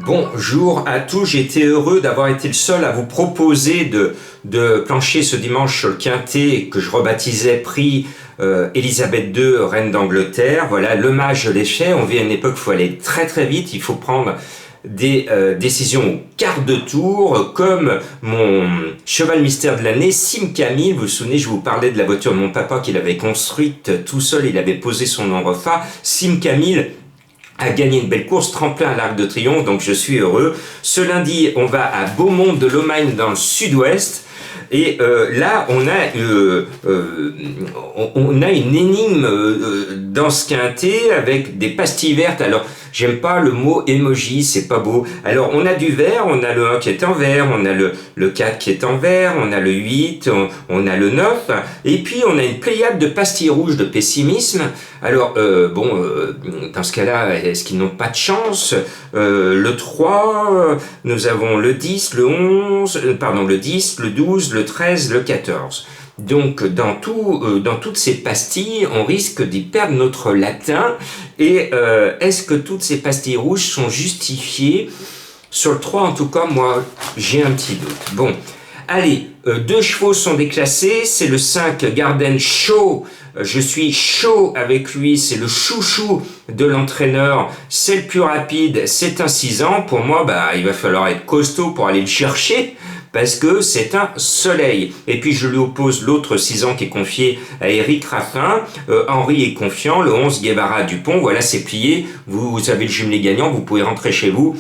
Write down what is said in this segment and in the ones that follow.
Bonjour à tous, j'ai été heureux d'avoir été le seul à vous proposer de plancher ce dimanche sur le quintet que je rebaptisais prix Élisabeth II, reine d'Angleterre. Voilà, le match je l'ai fait, on vit à une époque où il faut aller très très vite, il faut prendre des décisions au quart de tour, comme mon cheval mystère de l'année, Sim Camille. Vous vous souvenez, je vous parlais de la voiture de mon papa qu'il avait construite tout seul, il avait posé son nom repas. Sim Camille a gagné une belle course, tremplin à l'Arc de Triomphe, donc je suis heureux. Ce lundi, on va à Beaumont de Lomagne dans le sud-ouest. Et là, on a une énigme dans ce quintet avec des pastilles vertes. Alors, j'aime pas le mot emoji, c'est pas beau. Alors, on a du vert, on a le 1 qui est en vert, on a le 4 qui est en vert, on a le 8, on a le 9. Et puis, on a une pléiade de pastilles rouges de pessimisme. Alors, dans ce cas-là, est-ce qu'ils n'ont pas de chance? Le 3, nous avons le 10, le 11, le 10, le 12, le 13, le 14. Donc, dans toutes ces pastilles, on risque d'y perdre notre latin. Et est-ce que toutes ces pastilles rouges sont justifiées? Sur le 3, en tout cas, moi, j'ai un petit doute. Bon, allez, 2 chevaux sont déclassés. C'est le 5, Garden Show. Je suis chaud avec lui, c'est le chouchou de l'entraîneur, c'est le plus rapide, c'est un 6 ans. Pour moi, il va falloir être costaud pour aller le chercher, parce que c'est un soleil. Et puis je lui oppose l'autre 6 ans qui est confié à Éric Raffin. Henri est confiant, le 11 Guevara Dupont, voilà, c'est plié. Vous avez le jumelé gagnant, vous pouvez rentrer chez vous.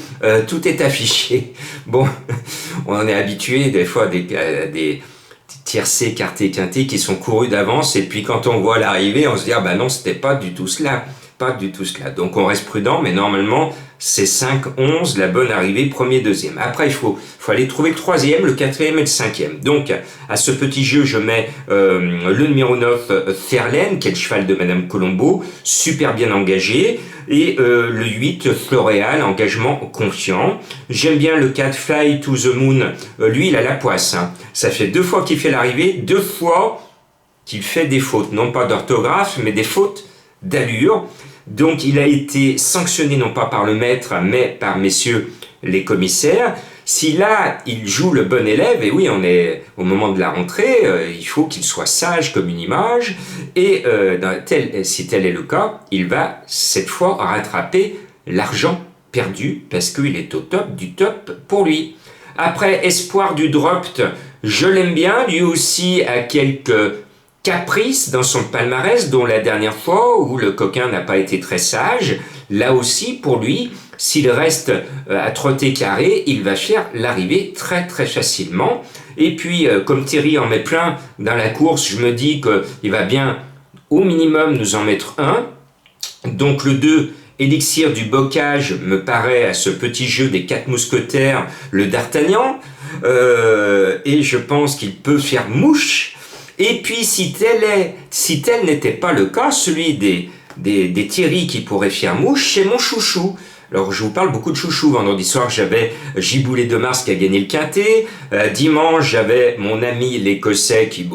Tout est affiché. Bon, on est habitué des fois à des tiercé, quarté, quinté qui sont courus d'avance, et puis quand on voit l'arrivée, on se dit ah non, c'était pas du tout cela, pas du tout cela. Donc on reste prudent, mais normalement c'est 5-11 la bonne arrivée, premier, deuxième. Après il faut aller trouver le troisième, le quatrième et le cinquième. Donc à ce petit jeu je mets le numéro 9 Ferlaine, qui est le cheval de Madame Colombo, super bien engagé. Et le 8, Floréal, engagement confiant. J'aime bien le 4, Fly to the Moon. Lui, il a la poisse. Hein. Ça fait 2 fois qu'il fait l'arrivée, 2 fois qu'il fait des fautes. Non pas d'orthographe, mais des fautes d'allure. Donc, il a été sanctionné non pas par le maître, mais par messieurs les commissaires. Si là, il joue le bon élève, et oui, on est au moment de la rentrée, il faut qu'il soit sage comme une image, et si tel est le cas, il va cette fois rattraper l'argent perdu, parce qu'il est au top du top pour lui. Après, Espoir du Dropt, je l'aime bien, lui aussi a quelques caprices dans son palmarès, dont la dernière fois où le coquin n'a pas été très sage. Là aussi, pour lui, s'il reste à trotter carré, il va faire l'arrivée très très facilement. Et puis, comme Thierry en met plein dans la course, je me dis qu'il va bien au minimum nous en mettre un. Donc le 2, Élixir du Bocage, me paraît à ce petit jeu des 4 mousquetaires, le d'Artagnan. Et je pense qu'il peut faire mouche. Et puis, si tel n'était pas le cas, celui des Thierry qui pourraient faire mouche, c'est mon chouchou. Alors, je vous parle beaucoup de chouchou. Vendredi soir, j'avais Giboulet de Mars qui a gagné le quintet. Dimanche, j'avais mon ami l'Écossais qui,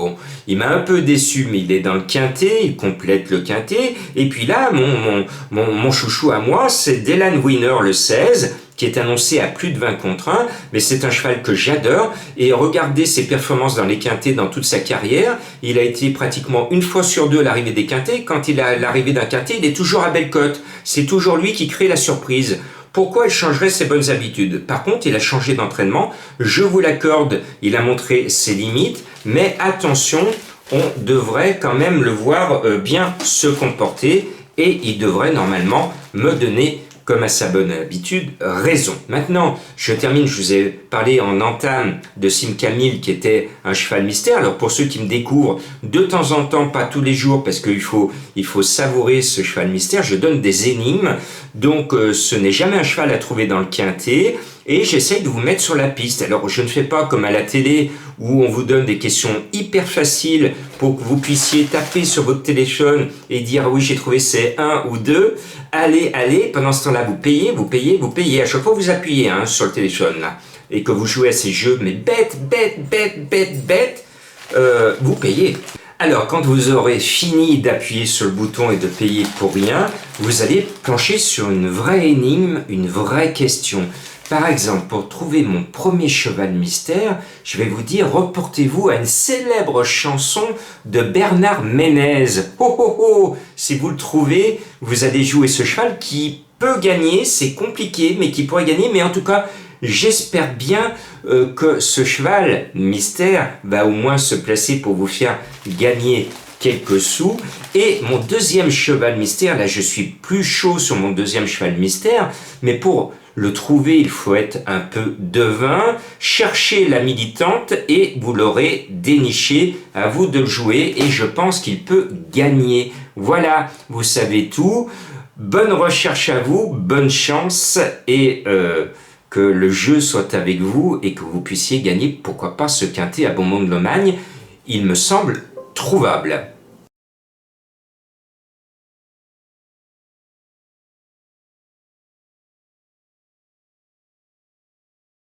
il m'a un peu déçu, mais il est dans le quintet, il complète le quintet. Et puis là, mon chouchou à moi, c'est Delan Winner le 16, qui est annoncé à plus de 20 contre 1, mais c'est un cheval que j'adore, et regardez ses performances dans les quintets dans toute sa carrière. Il a été pratiquement 1 fois sur 2 à l'arrivée des quintets. Quand il a l'arrivée d'un quintet, il est toujours à belle cote. C'est toujours lui qui crée la surprise. Pourquoi il changerait ses bonnes habitudes? Par contre, il a changé d'entraînement, je vous l'accorde, il a montré ses limites, mais attention, on devrait quand même le voir bien se comporter, et il devrait normalement me donner, comme à sa bonne habitude, raison. Maintenant, je termine, je vous ai parlé en entame de Sim Camille, qui était un cheval mystère. Alors pour ceux qui me découvrent, de temps en temps, pas tous les jours, parce qu'il faut savourer ce cheval mystère, je donne des énigmes. Donc ce n'est jamais un cheval à trouver dans le quintet, et j'essaye de vous mettre sur la piste. Alors je ne fais pas comme à la télé, où on vous donne des questions hyper faciles pour que vous puissiez taper sur votre téléphone et dire oui, j'ai trouvé c'est 1 ou 2. Allez, pendant ce temps-là, vous payez. À chaque fois, vous appuyez sur le téléphone là, et que vous jouez à ces jeux, mais bête, vous payez. Alors, quand vous aurez fini d'appuyer sur le bouton et de payer pour rien, vous allez plancher sur une vraie énigme, une vraie question. Par exemple, pour trouver mon premier cheval mystère, je vais vous dire, reportez-vous à une célèbre chanson de Bernard Ménez. Oh oh oh! Si vous le trouvez, vous allez jouer ce cheval qui peut gagner, c'est compliqué, mais qui pourrait gagner, mais en tout cas, j'espère bien que ce cheval mystère va au moins se placer pour vous faire gagner quelques sous. Et mon deuxième cheval mystère, là je suis plus chaud sur mon deuxième cheval mystère, mais pour le trouver, il faut être un peu devin. Cherchez la militante et vous l'aurez déniché. À vous de le jouer et je pense qu'il peut gagner. Voilà, vous savez tout. Bonne recherche à vous, bonne chance et que le jeu soit avec vous et que vous puissiez gagner, pourquoi pas, ce quintet à Bonbon de Lomagne. Il me semble trouvable.